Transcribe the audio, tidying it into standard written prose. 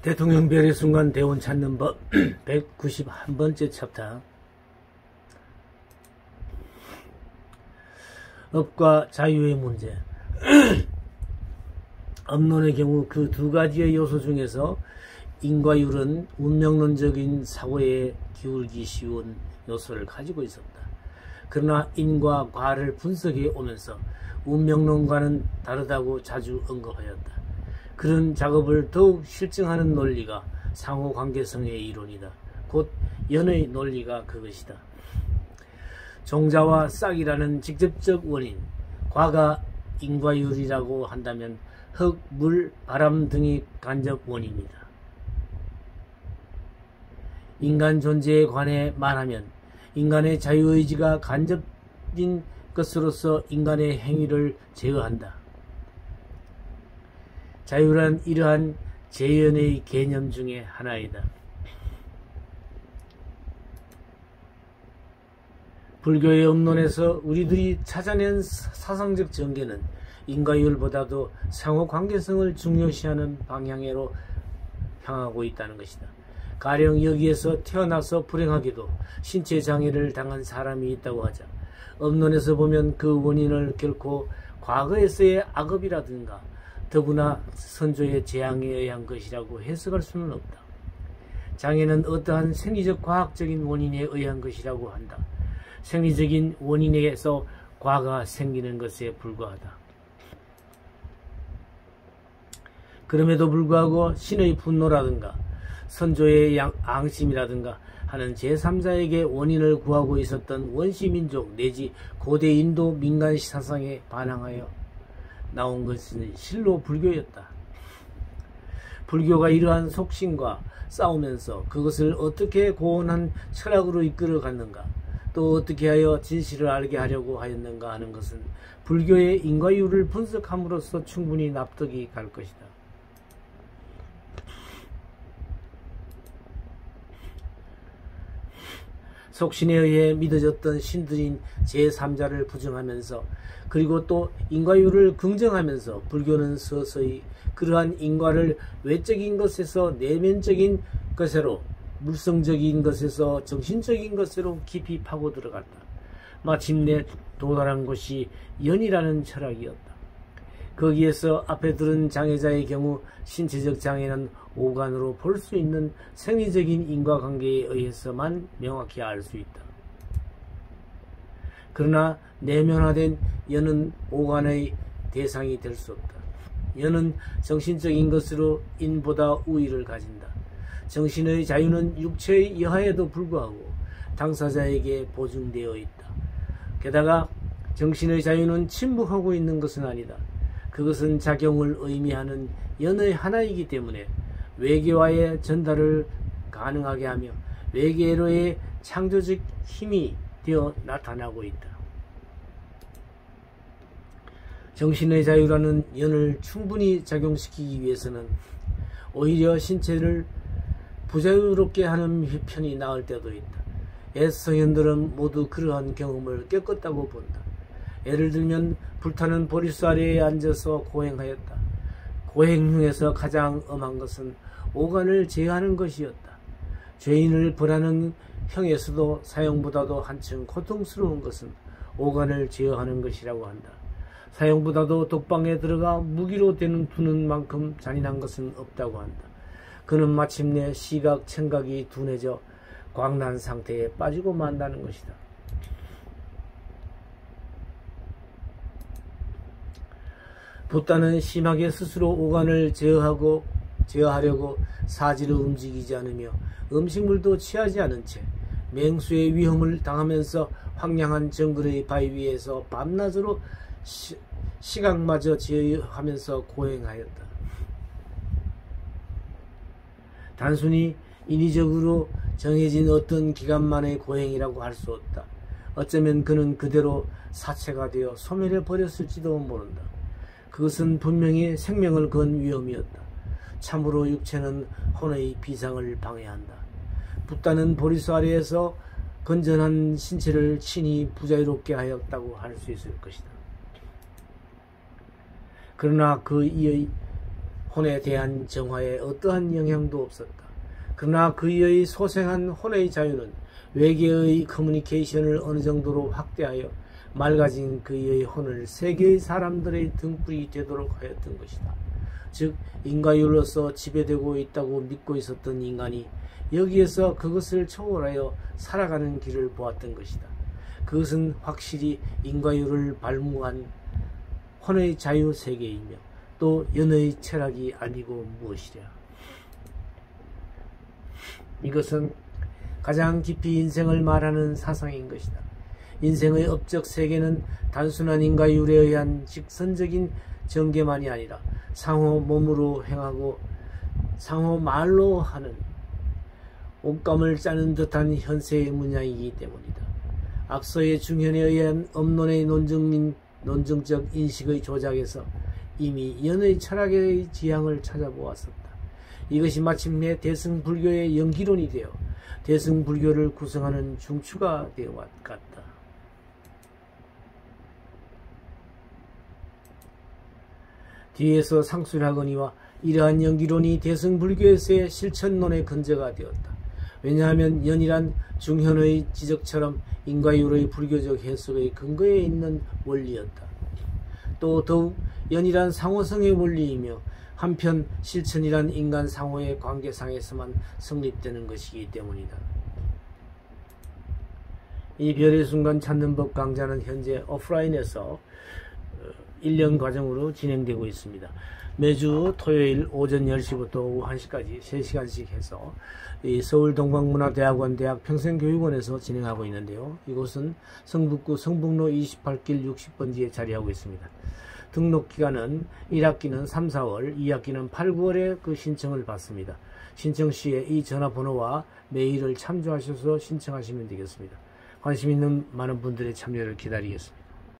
대통령 별의 순간 대원 찾는 법 191번째 챕터. 업과 자유의 문제. 업론의 경우 그 두 가지의 요소 중에서 인과율은 운명론적인 사고에 기울기 쉬운 요소를 가지고 있었다. 그러나 인과 과를 분석해 오면서 운명론과는 다르다고 자주 언급하였다. 그런 작업을 더욱 실증하는 논리가 상호관계성의 이론이다. 곧 연의 논리가 그것이다. 종자와 싹이라는 직접적 원인, 과가 인과율이라고 한다면 흙, 물, 바람 등이 간접 원인이다. 인간 존재에 관해 말하면 인간의 자유의지가 간접인 것으로서 인간의 행위를 제어한다. 자유란 이러한 재현의 개념 중에 하나이다. 불교의 업론에서 우리들이 찾아낸 사상적 전개는 인과율보다도 상호관계성을 중요시하는 방향으로 향하고 있다는 것이다. 가령 여기에서 태어나서 불행하게도 신체 장애를 당한 사람이 있다고 하자. 업론에서 보면 그 원인을 결코 과거에서의 악업이라든가 더구나 선조의 재앙에 의한 것이라고 해석할 수는 없다. 장애는 어떠한 생리적 과학적인 원인에 의한 것이라고 한다. 생리적인 원인에서 과가 생기는 것에 불과하다. 그럼에도 불구하고 신의 분노라든가 선조의 앙심이라든가 하는 제3자에게 원인을 구하고 있었던 원시민족 내지 고대 인도 민간 사상에 반항하여 나온 것은 실로 불교였다. 불교가 이러한 속신과 싸우면서 그것을 어떻게 고온한 철학으로 이끌어 갔는가, 또 어떻게 하여 진실을 알게 하려고 하였는가 하는 것은 불교의 인과율을 분석함으로써 충분히 납득이 갈 것이다. 속신에 의해 믿어졌던 신들인 제3자를 부정하면서 그리고 또 인과율을 긍정하면서 불교는 서서히 그러한 인과를 외적인 것에서 내면적인 것으로, 물성적인 것에서 정신적인 것으로 깊이 파고 들어갔다. 마침내 도달한 곳이 연이라는 철학이었다. 거기에서 앞에 들은 장애자의 경우 신체적 장애는 오간으로 볼 수 있는 생리적인 인과관계에 의해서만 명확히 알 수 있다. 그러나 내면화된 연은 오간의 대상이 될 수 없다. 연은 정신적인 것으로 인보다 우위를 가진다. 정신의 자유는 육체의 여하에도 불구하고 당사자에게 보증되어 있다. 게다가 정신의 자유는 침묵하고 있는 것은 아니다. 그것은 작용을 의미하는 연의 하나이기 때문에 외계와의 전달을 가능하게 하며 외계로의 창조적 힘이 되어 나타나고 있다. 정신의 자유라는 연을 충분히 작용시키기 위해서는 오히려 신체를 부자유롭게 하는 편이 나을 때도 있다. 애성현들은 모두 그러한 경험을 겪었다고 본다. 예를 들면 불타는 보리수 아래에 앉아서 고행하였다. 고행 중에서 가장 엄한 것은 오간을 제어하는 것이었다. 죄인을 벌하는 형에서도 사형보다도 한층 고통스러운 것은 오간을 제어하는 것이라고 한다. 사형보다도 독방에 들어가 무기로 두는 만큼 잔인한 것은 없다고 한다. 그는 마침내 시각, 청각이 둔해져 광란 상태에 빠지고 만다는 것이다. 붓다는 심하게 스스로 오간을 제어하려고 사지를 움직이지 않으며 음식물도 취하지 않은 채 맹수의 위험을 당하면서 황량한 정글의 바위 위에서 밤낮으로 시각마저 제어하면서 고행하였다. 단순히 인위적으로 정해진 어떤 기간만의 고행이라고 할 수 없다. 어쩌면 그는 그대로 사체가 되어 소멸해 버렸을지도 모른다. 그것은 분명히 생명을 건 위험이었다. 참으로 육체는 혼의 비상을 방해한다. 붓다는 보리수 아래에서 건전한 신체를 친히 부자유롭게 하였다고 할 수 있을 것이다. 그러나 그 이의 혼에 대한 정화에 어떠한 영향도 없었다. 그러나 그의 소생한 혼의 자유는 외계의 커뮤니케이션을 어느 정도로 확대하여 맑아진 그의 혼을 세계의 사람들의 등불이 되도록 하였던 것이다. 즉 인과율로서 지배되고 있다고 믿고 있었던 인간이 여기에서 그것을 초월하여 살아가는 길을 보았던 것이다. 그것은 확실히 인과율을 발무한 혼의 자유 세계이며 또 연의 철학이 아니고 무엇이랴. 이것은 가장 깊이 인생을 말하는 사상인 것이다. 인생의 업적 세계는 단순한 인과율에 의한 직선적인 전개만이 아니라 상호 몸으로 행하고 상호 말로 하는 옷감을 짜는 듯한 현세의 문양이기 때문이다. 앞서의 중현에 의한 업론의 논증적 인식의 조작에서 이미 연의 철학의 지향을 찾아보았었다. 이것이 마침내 대승불교의 연기론이 되어 대승불교를 구성하는 중추가 되어왔다. 뒤에서 상술하거니와 이러한 연기론이 대승불교에서의 실천론의 근저가 되었다. 왜냐하면 연이란 중현의 지적처럼 인과율의 불교적 해석의 근거에 있는 원리였다. 또 더욱 연이란 상호성의 원리이며 한편 실천이란 인간 상호의 관계상에서만 성립되는 것이기 때문이다. 이 별의 순간 찾는 법 강좌는 현재 오프라인에서 1년 과정으로 진행되고 있습니다. 매주 토요일 오전 10시부터 오후 1시까지 3시간씩 해서 이 서울동방문화대학원 대학평생교육원에서 진행하고 있는데요. 이곳은 성북구 성북로 28길 60번지에 자리하고 있습니다. 등록 기간은 1학기는 3, 4월, 2학기는 8, 9월에 그 신청을 받습니다. 신청 시에 이 전화번호와 메일을 참조하셔서 신청하시면 되겠습니다. 관심 있는 많은 분들의 참여를 기다리겠습니다.